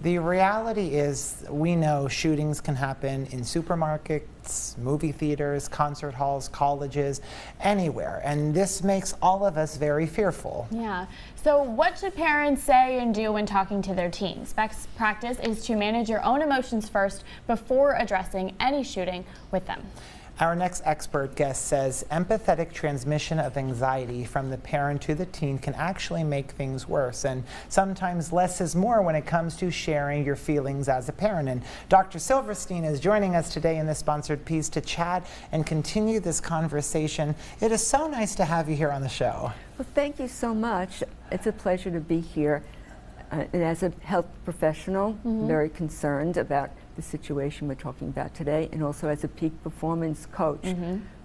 The reality is, we know shootings can happen in supermarkets, movie theaters, concert halls, colleges, anywhere. And this makes all of us very fearful. Yeah. So what should parents say and do when talking to their teens? Best practice is to manage your own emotions first before addressing any shooting with them. Our next expert guest says empathetic transmission of anxiety from the parent to the teen can actually make things worse, and sometimes less is more when it comes to sharing your feelings as a parent. And Dr. Silverstein is joining us today in this sponsored piece to chat and continue this conversation. It is so nice to have you here on the show. Well, thank you so much. It's a pleasure to be here. And as a health professional, very concerned about the situation we're talking about today, and also as a peak performance coach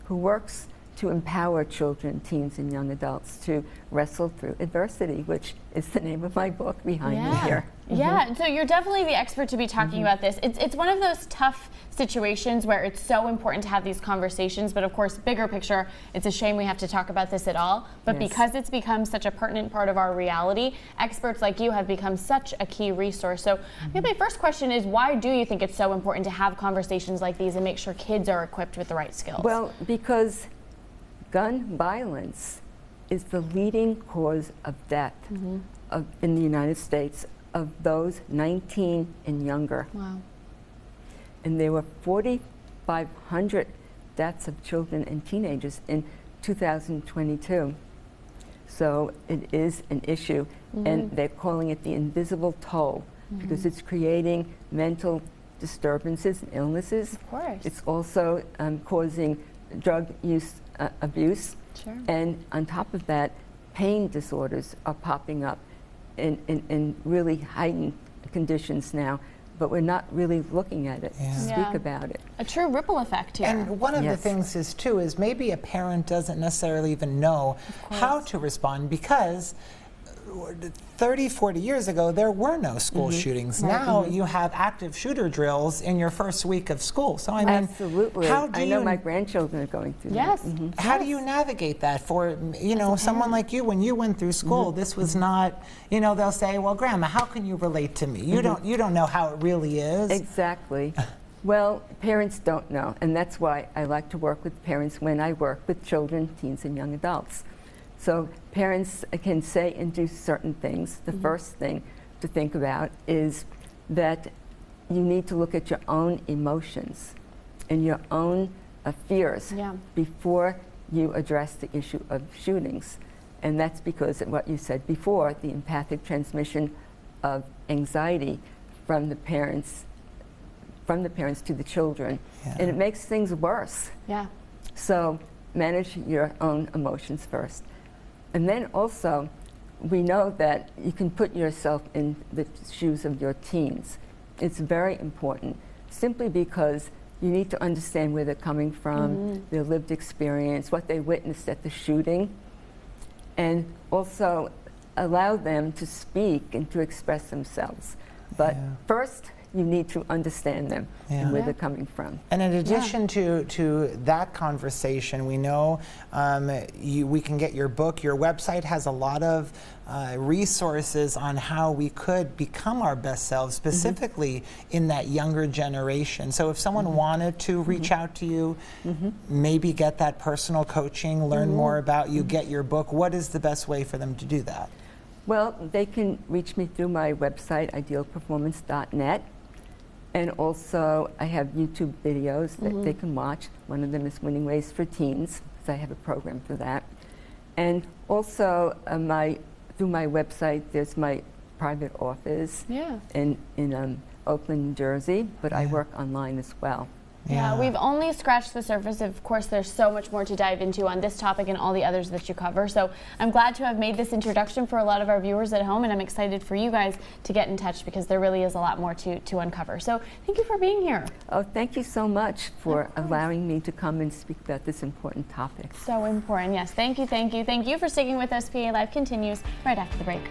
who works to empower children, teens, and young adults to wrestle through adversity, which is the name of my book behind me here. Yeah, and so you're definitely the expert to be talking about this. It's one of those tough situations where it's so important to have these conversations, but of course, bigger picture, it's a shame we have to talk about this at all. But because it's become such a pertinent part of our reality, experts like you have become such a key resource. So I think my first question is, why do you think it's so important to have conversations like these and make sure kids are equipped with the right skills? Well, because gun violence is the leading cause of death in the United States of those 19 and younger. Wow. And there were 4,500 deaths of children and teenagers in 2022. So it is an issue, and they're calling it the invisible toll because it's creating mental disturbances and illnesses. Of course. It's also causing drug use abuse. Sure. And on top of that, pain disorders are popping up in really heightened conditions now, but we're not really looking at it to speak about it. A true ripple effect here. And one of the things is too is maybe a parent doesn't necessarily even know how to respond, because 30, 40 years ago, there were no school shootings. Now you have active shooter drills in your first week of school. So I mean, absolutely. I know my grandchildren are going through that. How do you navigate that for, you know, someone like you? When you went through school, this was not, you know, they'll say, well, Grandma, how can you relate to me? You don't know how it really is. Exactly. Well, parents don't know, and that's why I like to work with parents when I work with children, teens, and young adults. So parents can say and do certain things. The first thing to think about is that you need to look at your own emotions and your own fears before you address the issue of shootings. And that's because of what you said before, the empathic transmission of anxiety from the parents to the children. And it makes things worse. So manage your own emotions first. And then also, we know that you can put yourself in the shoes of your teens. It's very important, simply because you need to understand where they're coming from, their lived experience, what they witnessed at the shooting, and also allow them to speak and to express themselves. But first, you need to understand them and where they're coming from. And in addition to that conversation, we know we can get your book. Your website has a lot of resources on how we could become our best selves, specifically in that younger generation. So if someone wanted to reach out to you, maybe get that personal coaching, learn more about you, get your book, what is the best way for them to do that? Well, they can reach me through my website, idealperformance.net. And also, I have YouTube videos that they can watch. One of them is Winning Ways for Teens, because I have a program for that. And also, through my website, there's my private office in Oakland, New Jersey, but I work online as well. Yeah, we've only scratched the surface. Of course, there's so much more to dive into on this topic and all the others that you cover. So I'm glad to have made this introduction for a lot of our viewers at home, and I'm excited for you guys to get in touch, because there really is a lot more to uncover. So thank you for being here. Oh, thank you so much for allowing me to come and speak about this important topic. So important, yes. Thank you, thank you. Thank you for sticking with us. PA Live continues right after the break.